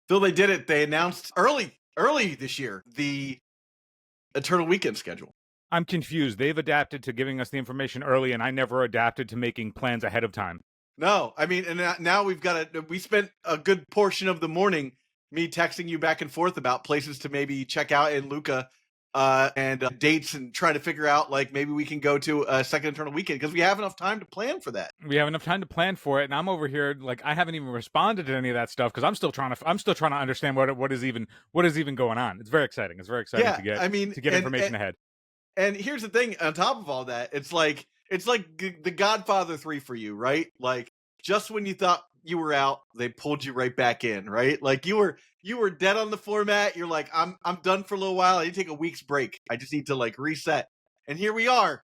Phil, they did it. They announced early this year the Eternal Weekend schedule. I'm confused. They've adapted to giving us the information early, and I never adapted to making plans ahead of time. No, I mean, and now we spent a good portion of the morning me texting you back and forth about places to maybe check out in Luca and dates and trying to figure out like maybe we can go to a second Eternal Weekend because we have enough time to plan for that. We have enough time to plan for it, and I'm over here like I haven't even responded to any of that stuff because I'm still trying to understand what is even going on. It's very exciting. It's very exciting to get information ahead. And here's the thing: on top of all that, it's like The Godfather 3 for you, right? Like just when you thought you were out, they pulled you right back in, right? Like you were dead on the format. You're like, I'm done for a little while. I need to take a week's break. I just need to like reset. And here we are.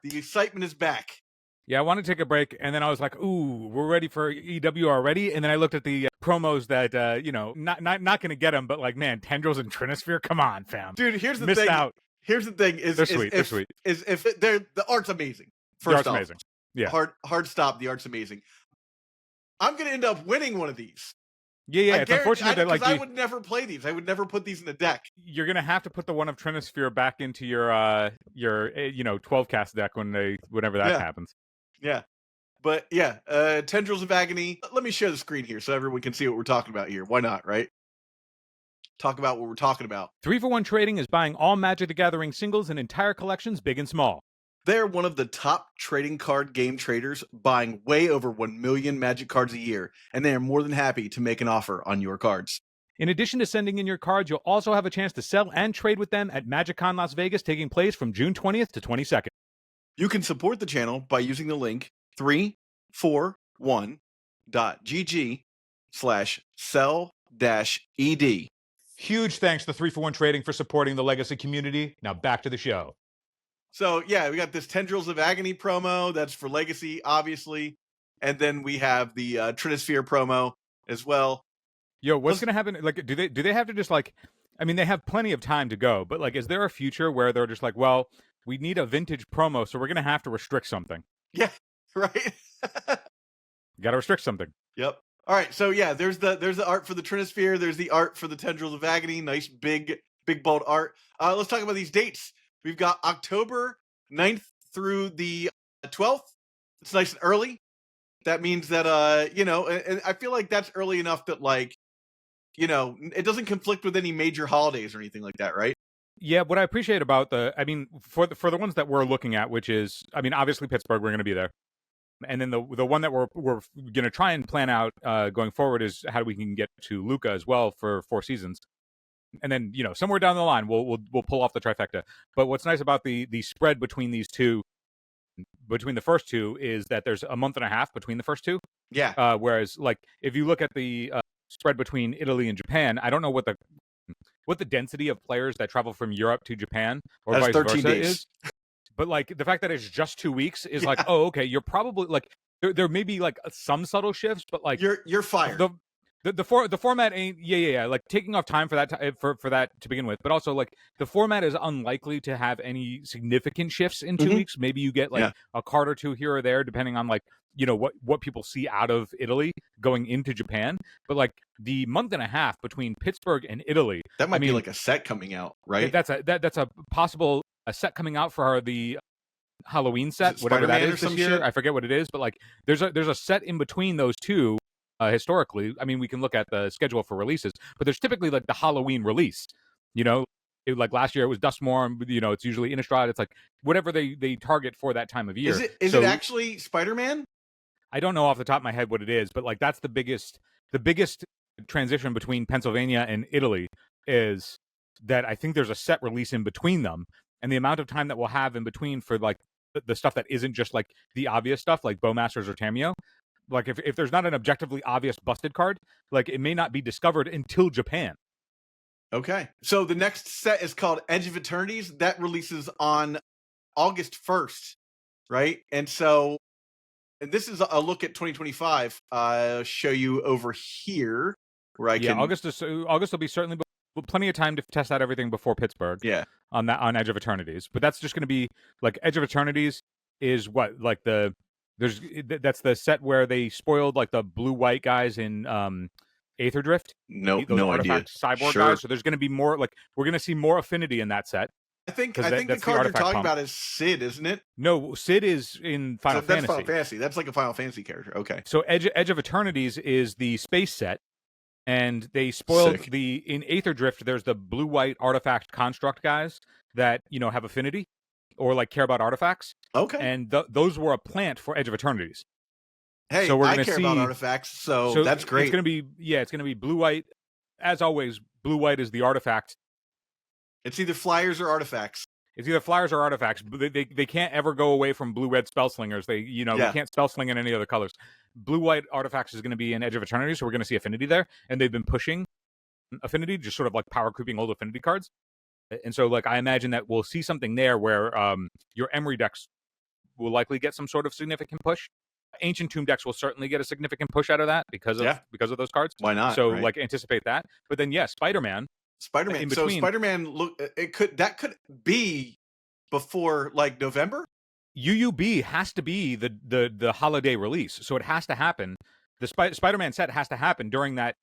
The excitement is back. Yeah, I want to take a break, and then I was like, "Ooh, we're ready for EW already." And then I looked at the promos that, not going to get them, but like, man, Tendrils and Trinisphere, come on, fam, dude. Here's the missed thing. out. Here's the thing: they're sweet. The art's amazing. The art's amazing. Yeah, hard stop. The art's amazing. I'm going to end up winning one of these. Yeah. It's unfortunate that I would never play these. I would never put these in the deck. You're gonna have to put the one of Trinisphere back into your 12 cast deck whenever that happens. Yeah, but yeah, Tendrils of Agony. Let me share the screen here so everyone can see what we're talking about here. Why not, right? Talk about what we're talking about. 3-for-1 Trading is buying all Magic the Gathering singles and entire collections, big and small. They're one of the top trading card game traders, buying way over 1 million Magic cards a year, and they are more than happy to make an offer on your cards. In addition to sending in your cards, you'll also have a chance to sell and trade with them at MagicCon Las Vegas, taking place from June 20th to 22nd. You can support the channel by using the link 341.gg/sell-ed. Huge thanks to 3-for-1 Trading for supporting the Legacy community. Now back to the show. So, yeah, we got this Tendrils of Agony promo. That's for Legacy, obviously. And then we have the Trinisphere promo as well. Yo, what's going to happen? Like, do they have to just, like... I mean, they have plenty of time to go. But, like, is there a future where they're just like, well, we need a vintage promo, so we're going to have to restrict something? Yeah, right? Got to restrict something. Yep. All right, so, yeah, there's the art for the Trinisphere. There's the art for the Tendrils of Agony. Nice, big, bold art. Let's talk about these dates. We've got October 9th through the 12th. It's nice and early. That means that, and I feel like that's early enough that, like, it doesn't conflict with any major holidays or anything like that, right? Yeah, what I appreciate about for the ones that we're looking at, which is, I mean, obviously Pittsburgh, we're going to be there. And then the one that we're going to try and plan out going forward is how we can get to Luca as well for 4 seasons. And then, somewhere down the line, we'll pull off the trifecta. But what's nice about the spread between these two, between the first two, is that there's a month and a half between the first two. Yeah. Whereas, like, if you look at the spread between Italy and Japan, I don't know what the density of players that travel from Europe to Japan or That's vice 13 versa days. is. But, like, the fact that it's just 2 weeks is like, oh, okay, you're probably, like, there may be, like, some subtle shifts, but, like... You're fired. The format ain't like taking off time for that for that to begin with, but also like the format is unlikely to have any significant shifts in 2 weeks. Maybe you get like a card or two here or there, depending on like what people see out of Italy going into Japan. But like the month and a half between Pittsburgh and Italy, that might be like a set coming out, right? That's a possible set coming out for the Halloween set, whatever that is this year. Shit? I forget what it is, but like there's a set in between those two. Historically, I mean, we can look at the schedule for releases, but there's typically like the Halloween release, like last year it was Dustmore, it's usually Innistrad. It's like whatever they target for that time of year. Is it actually Spider-Man? I don't know off the top of my head what it is, but like that's the biggest transition between Pennsylvania and Italy is that I think there's a set release in between them, and the amount of time that we'll have in between for like the stuff that isn't just like the obvious stuff like Bowmasters or Tameo. Like, if there's not an objectively obvious busted card, like, it may not be discovered until Japan. Okay. So the next set is called Edge of Eternities. That releases on August 1st, right? And so this is a look at 2025. I'll show you over here where I can... August will be certainly plenty of time to test out everything before Pittsburgh. Yeah. On Edge of Eternities. But that's just going to be, like, Edge of Eternities is what? Like, that's the set where they spoiled like the blue-white guys in Aether Drift. No, Those no idea. artifact cyborg Sure. guys. So there's going to be more we're going to see more affinity in that set. I think That's the the card you're artifact talking pump. about is Sid, isn't it? No, Sid is in Final That's Fantasy. Final Fantasy. That's like a Final Fantasy character. Okay. So Edge of Eternities is the space set, and they spoiled Sick. in Aether Drift. There's the blue-white artifact construct guys that have affinity or like care about artifacts. Okay. And those were a plant for Edge of Eternities. Hey, so I care about artifacts, so that's great. It's gonna be blue-white. As always, blue-white is the artifact. It's either flyers or artifacts. It's either flyers or artifacts. They can't ever go away from blue-red spellslingers. They can't spellsling in any other colors. Blue-white artifacts is going to be in Edge of Eternity, so we're going to see affinity there. And they've been pushing affinity, just sort of like power creeping old affinity cards. And so, like, I imagine that we'll see something there where your Emery decks will likely get some sort of significant push. Ancient Tomb decks will certainly get a significant push out of that because of those cards. Why not? So, right? Like, anticipate that. But then, Spider-Man. So Spider-Man that could be before like November. UUB has to be the holiday release, so it has to happen. The Spider-Man set has to happen during that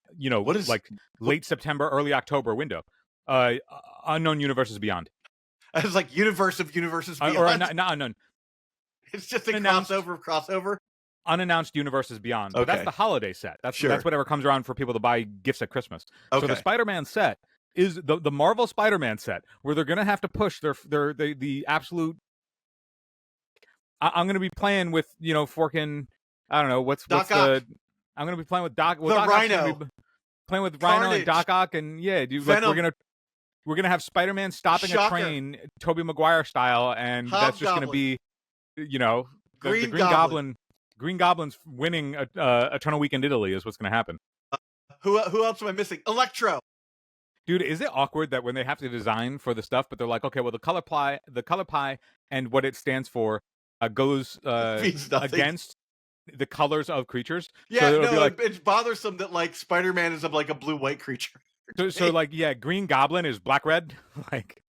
late September, early October window. Unknown Universes Beyond. I was like Universe of Universes Beyond. Or not unknown. It's just a crossover. Unannounced Universes Beyond. Okay. But that's the holiday set. That's whatever comes around for people to buy gifts at Christmas. Okay. So the Spider-Man set is the Marvel Spider-Man set, where they're gonna have to push the absolute. I'm gonna be playing with forking. I don't know what's Doc the. Ock. I'm gonna be playing with Doc. Well, Doc Rhino. Playing with Carnage. Rhino and Doc Ock, and dude, like we're gonna have Spider-Man stopping Shocker. a train, Tobey Maguire style, and that's just gonna be, the Green Goblin. Green Goblin's winning Eternal Weekend Italy is what's gonna happen. Who else am I missing? Electro. Dude, is it awkward that when they have to design for the stuff, but they're like, okay, well, the color pie and what it stands for goes against the colors of creatures. Yeah, so no, it's bothersome that like Spider-Man is like a blue-white creature. So Green Goblin is black-red. Like,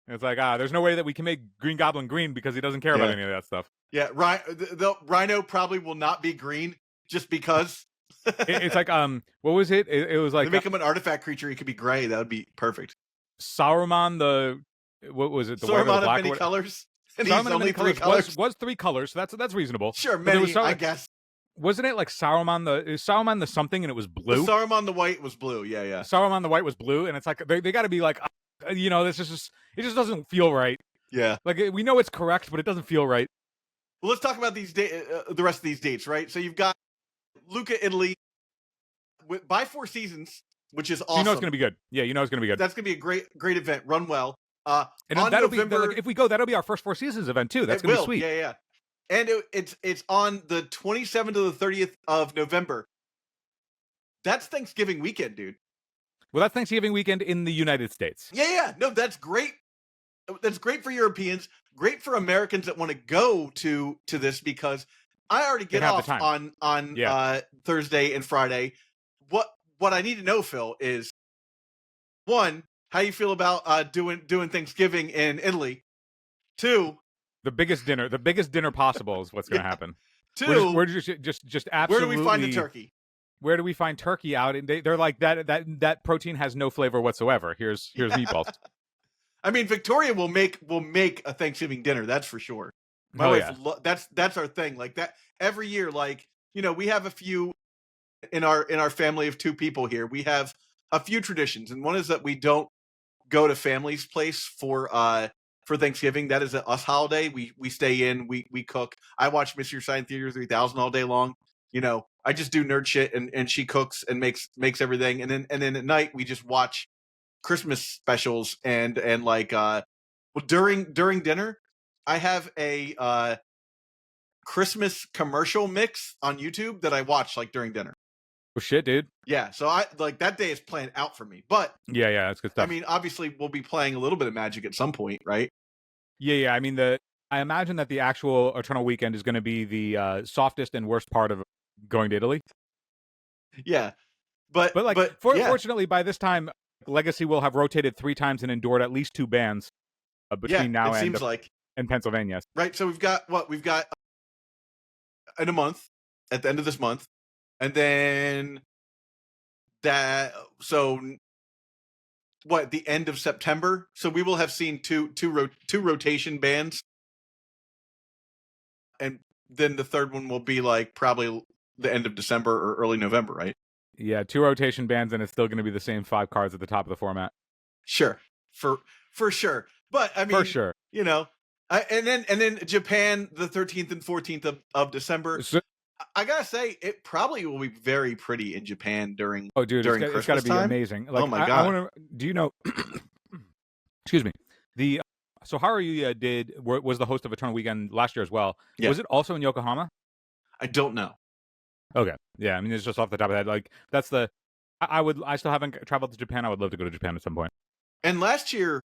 it's like, there's no way that we can make Green Goblin green because he doesn't care about any of that stuff. Yeah, the Rhino probably will not be green just because. It's like what was it? It was like they make him an artifact creature. He could be gray. That would be perfect. Saruman what was it? The Saruman of many colors. And he's only three colors. Was 3 colors. So that's reasonable. Sure, many. I guess. Wasn't it like Saruman the something and it was blue? The Saruman the white was blue. Yeah. Saruman the white was blue, and it's like they got to be like, this is just it just doesn't feel right. Yeah. Like we know it's correct, but it doesn't feel right. Well, let's talk about the rest of these dates, right? So you've got Luca, Italy, by 4 Seasons, which is awesome. You know it's going to be good. Yeah, you know it's going to be good. That's going to be a great event. Run well. And that'll November, if we go, that'll be our first 4 Seasons event too. That's going to be sweet. Yeah. And it's on the 27th to the 30th of November. That's Thanksgiving weekend, dude. Well, that's Thanksgiving weekend in the United States. Yeah. No, that's great. That's great for Europeans. Great for Americans that want to go to this because I already get off on Thursday and Friday. What I need to know, Phil, is 1, how you feel about doing Thanksgiving in Italy. 2, the biggest dinner possible is what's going to happen. 2, we're just absolutely. Where do we find the turkey? Where do we find turkey out? And they're like that protein has no flavor whatsoever. Here's meatballs. I mean, Victoria will make a Thanksgiving dinner. That's for sure. My wife, that's our thing. Like that every year. Like we have a few in our family of 2 people here. We have a few traditions, and one is that we don't go to family's place for Thanksgiving. That is us holiday. We stay in. We cook. I watch Mystery Science Theater 3000 all day long. I just do nerd shit, and she cooks and makes everything, and then at night we just watch Christmas specials and during dinner I have a Christmas commercial mix on YouTube that I watch like during dinner. Oh shit, dude. Yeah, so I like that day is planned out for me. But yeah, that's good stuff. I mean, obviously we'll be playing a little bit of Magic at some point, right? Yeah. I mean I imagine that the actual Eternal Weekend is going to be the softest and worst part of going to Italy. Yeah. Fortunately by this time Legacy will have rotated 3 times and endured at least 2 bans between now and Pennsylvania. Right. So we've got in a month, at the end of this month, And then the end of September. So we will have seen two rotation bands, and then the third one will be like probably the end of December or early November, right? Yeah, 2 rotation bands, and it's still going to be the same 5 cards at the top of the format. Sure, for sure. But I mean, For sure. And then Japan, the 13th and 14th of December. So, I gotta say, it probably will be very pretty in Japan during it's Christmas got to be time. amazing. Like, oh my god! Do you know? Excuse me. So Haruya was the host of Eternal Weekend last year as well. Yeah. Was it also in Yokohama? I don't know. Okay. Yeah, I mean, it's just off the top of the head. Like, that's the. I still haven't traveled to Japan. I would love to go to Japan at some point. And last year,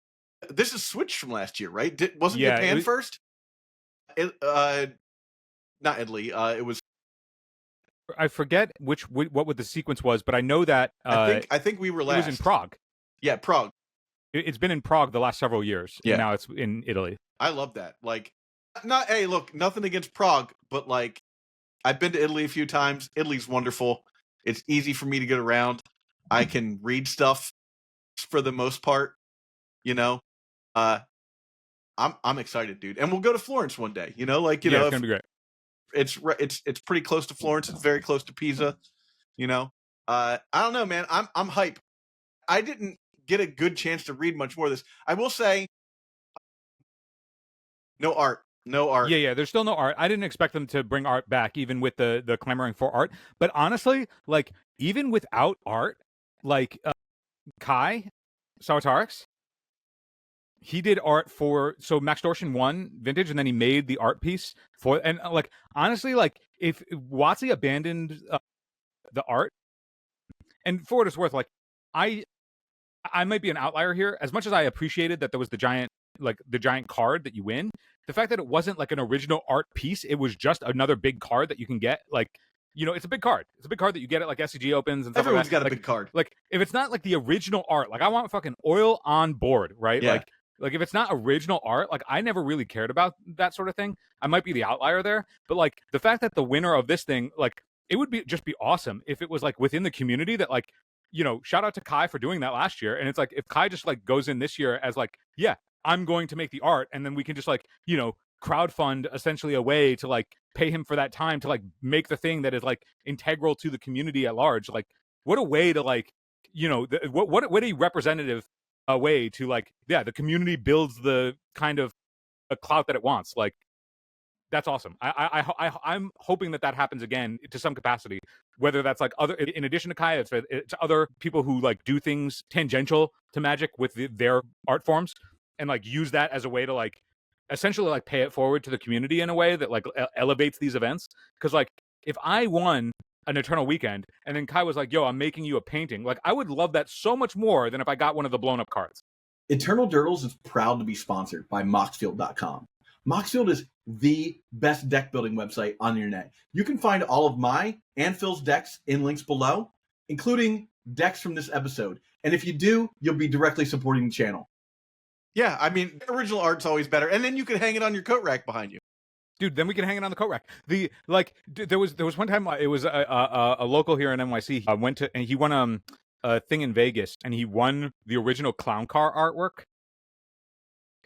this is switched from last year, right? Wasn't Yeah, Japan first? Not Italy. It was. I forget what the sequence was, but I know that I think we were last. It was in Prague. Yeah, Prague. It's been in Prague the last several years. Yeah. And now it's in Italy. I love that. Like, look, nothing against Prague, but like, I've been to Italy a few times. Italy's wonderful. It's easy for me to get around. I can read stuff for the most part. I'm excited, dude. And we'll go to Florence one day. It's gonna be great. It's pretty close to Florence. It's very close to Pisa. I don't know, man. I'm hype. I didn't get a good chance to read much more of this. I will say, no art. Yeah. There's still no art. I didn't expect them to bring art back, even with the clamoring for art. But honestly, like, even without art, like Kai Sawatarix, he did art for Max Dorshin won Vintage, and then he made the art piece for. And like, honestly, like, if WotC abandoned the art, and for what it's worth, like, I might be an outlier here. As much as I appreciated that there was the giant card that you win, the fact that it wasn't like an original art piece, it was just another big card that you can get. Like, it's a big card. It's a big card that you get at like SCG opens and stuff. Everyone's got a like, big card. Like, if it's not like the original art, like, I want fucking oil on board, right? Yeah. Like if it's not original art, like, I never really cared about that sort of thing. I might be the outlier there, but like, the fact that the winner of this thing, like, it would just be awesome if it was like within the community that, like, shout out to Kai for doing that last year. And it's like, if Kai just like goes in this year as like, yeah, I'm going to make the art, and then we can just like, crowdfund essentially a way to like pay him for that time to like make the thing that is like integral to the community at large. Like, what a way to like, what a representative way to like, yeah, the community builds the kind of a clout that it wants. Like, that's awesome. I'm hoping that happens again to some capacity, whether that's like other, in addition to Kai, it's other people who like do things tangential to Magic with their art forms, and like use that as a way to like essentially like pay it forward to the community in a way that like elevates these events. Because like, if I won an Eternal Weekend and then Kai was like, yo, I'm making you a painting, like, I would love that so much more than if I got one of the blown up cards. Eternal Durdles is proud to be sponsored by Moxfield.com. Moxfield is the best deck building website on the internet. You can find all of my and Phil's decks in links below, including decks from this episode. And if you do, you'll be directly supporting the channel. Yeah, I mean, original art's always better. And then you can hang it on your coat rack behind you. Dude, then we can hang it on the coat rack. There was one time, it was a local here in NYC. Went to, and he won a thing in Vegas, and he won the original clown car artwork.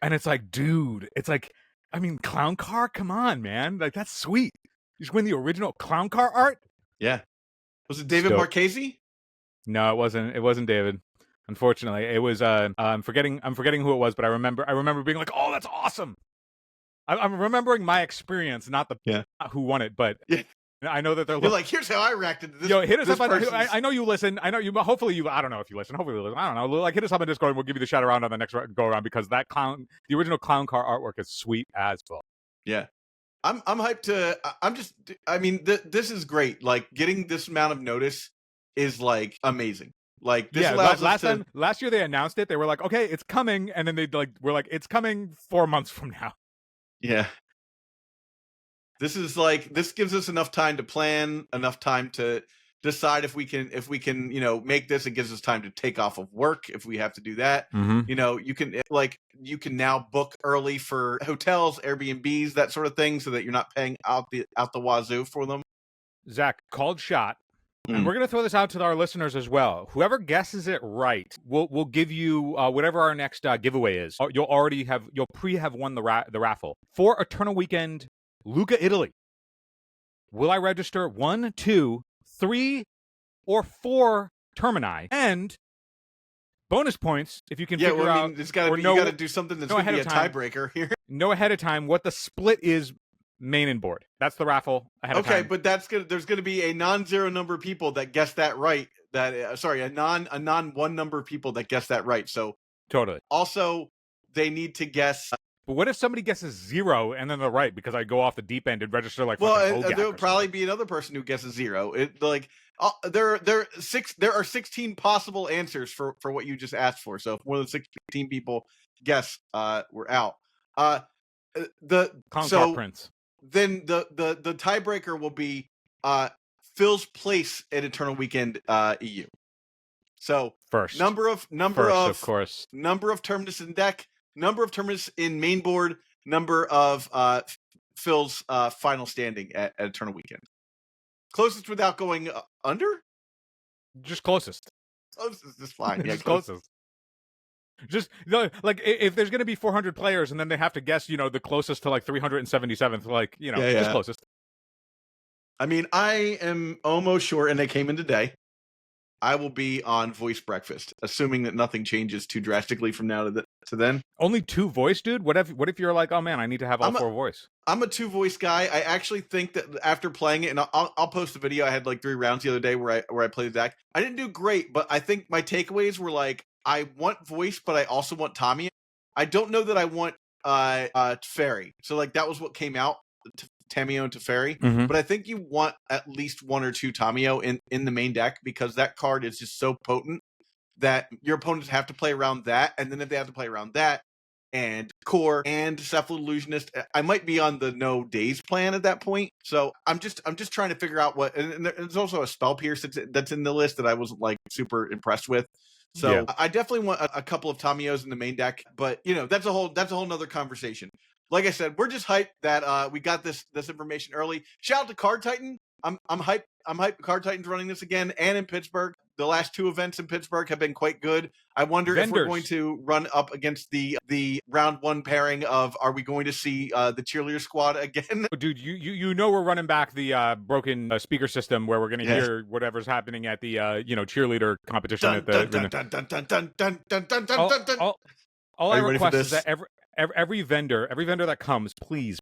And it's like, dude, it's like, I mean, clown car, come on, man, like, that's sweet. You just win the original clown car art. Yeah, was it David Marchese? No, it wasn't. It wasn't David. Unfortunately, it was. I'm forgetting who it was, but I remember being like, oh, that's awesome. I'm remembering my experience, not who won it, but yeah. I know that they're like, here's how I reacted to this. Yo, hit us up. I know you listen. I know you. Hopefully you. I don't know if you listen. Hopefully you listen. I don't know. Like, hit us up on Discord, and we'll give you the shout around on the next go around, because the original clown car artwork is sweet as fuck. Yeah, I'm hyped to. I mean, this is great. Like, getting this amount of notice is like amazing. Like, this allows last year they announced it. They were like, okay, it's coming, and then they were like, it's coming 4 months from now. Yeah. This gives us enough time to plan, enough time to decide if we can, make this. It gives us time to take off of work if we have to do that. Mm-hmm. You can now book early for hotels, Airbnbs, that sort of thing, so that you're not paying out the wazoo for them. Zach, called shot. And we're going to throw this out to our listeners as well. Whoever guesses it right, we'll give you whatever our next giveaway is. You'll have won the raffle for Eternal Weekend, Lucca, Italy. Will I register 1, 2, 3, or 4 Termini? And bonus points if you can figure out. You got to do something that's going to be a tiebreaker here. Know ahead of time what the split is. Main and board. That's the raffle ahead of time. Okay, but there's going to be a non-zero number of people that guess that right. A non one number of people that guess that right. So totally. Also, they need to guess. But what if somebody guesses 0 and then they're right because I go off the deep end and register like? There'll probably be another person who guesses 0. There are 16 possible answers for what you just asked for. So if more than 16 people guess, we're out. Prince. Then the tiebreaker will be Phil's place at Eternal Weekend EU. So first number of course, number of Terminus in deck, number of Terminus in main board, number of Phil's final standing at Eternal Weekend. Closest without going under? Just closest. Closest is fine. Yeah, just closest. Just like if there's going to be 400 players and then they have to guess, the closest to like 377th, just closest. I mean, I am almost sure, and they came in today, I will be on voice breakfast, assuming that nothing changes too drastically from now to then. Only 2 voice, dude? What if you're like, oh man, I need to have all 4 voice? I'm a 2 voice guy. I actually think that after playing it, and I'll post a video. I had like 3 rounds the other day where I played Zac. I didn't do great, but I think my takeaways were like, I want voice, but I also want Tamio. I don't know that I want Teferi. So like that was what came out, Tamio and Teferi. Mm-hmm. But I think you want at least 1 or 2 Tamio in the main deck because that card is just so potent that your opponents have to play around that. And then if they have to play around that and Core and Cephalid Illusionist, I might be on the no days plan at that point. So I'm just trying to figure out what. And there's also a Spell Pierce that's in the list that I wasn't like super impressed with. So yeah. I definitely want a couple of Tamios in the main deck, but that's a whole nother conversation. Like I said, we're just hyped that we got this information early. Shout out to Card Titan. I'm hyped. I'm hyped. Card Titan's running this again and in Pittsburgh. The last 2 events in Pittsburgh have been quite good. I wonder if we're going to run up against the round 1 pairing of, are we going to see the cheerleader squad again? Dude, we're running back the broken speaker system where we're going to hear whatever's happening at the cheerleader competition at the. All I request is that every vendor that comes, please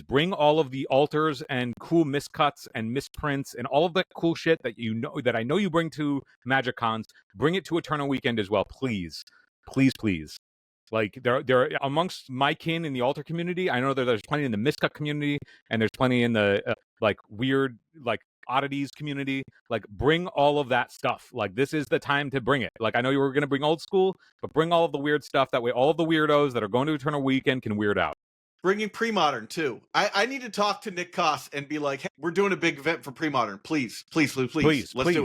bring all of the alters and cool miscuts and misprints and all of that cool shit that I know you bring to Magic Cons. Bring it to Eternal Weekend as well, please. Like there amongst my kin in the altar community, I know that there's plenty in the miscut community and there's plenty in the weird oddities community. Like, bring all of that stuff. Like, this is the time to bring it. Like, I know you were going to bring old school, but bring all of the weird stuff. That way all of the weirdos that are going to Eternal Weekend can weird out. Bringing pre-modern too. I need to talk to Nick Koss and be like, hey, we're doing a big event for pre-modern. Please, let's do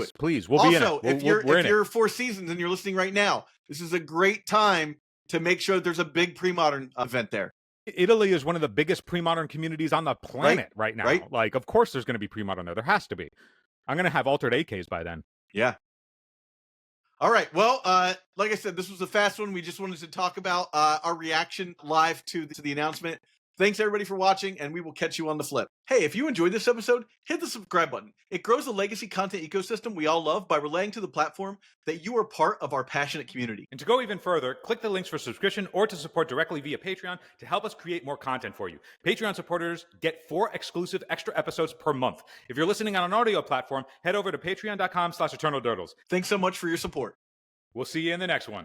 it. Please, we'll be in it. Also, if you're 4 Seasons and you're listening right now, this is a great time to make sure there's a big pre-modern event there. Italy is one of the biggest pre-modern communities on the planet right now. Right? Like, of course there's going to be pre-modern there. There has to be. I'm going to have altered AKs by then. Yeah. All right. Well, like I said, this was a fast one. We just wanted to talk about our reaction live to the announcement. Thanks, everybody, for watching, and we will catch you on the flip. Hey, if you enjoyed this episode, hit the subscribe button. It grows the legacy content ecosystem we all love by relaying to the platform that you are part of our passionate community. And to go even further, click the links for subscription or to support directly via Patreon to help us create more content for you. Patreon supporters get 4 exclusive extra episodes per month. If you're listening on an audio platform, head over to patreon.com/eternaldurdles. Thanks so much for your support. We'll see you in the next one.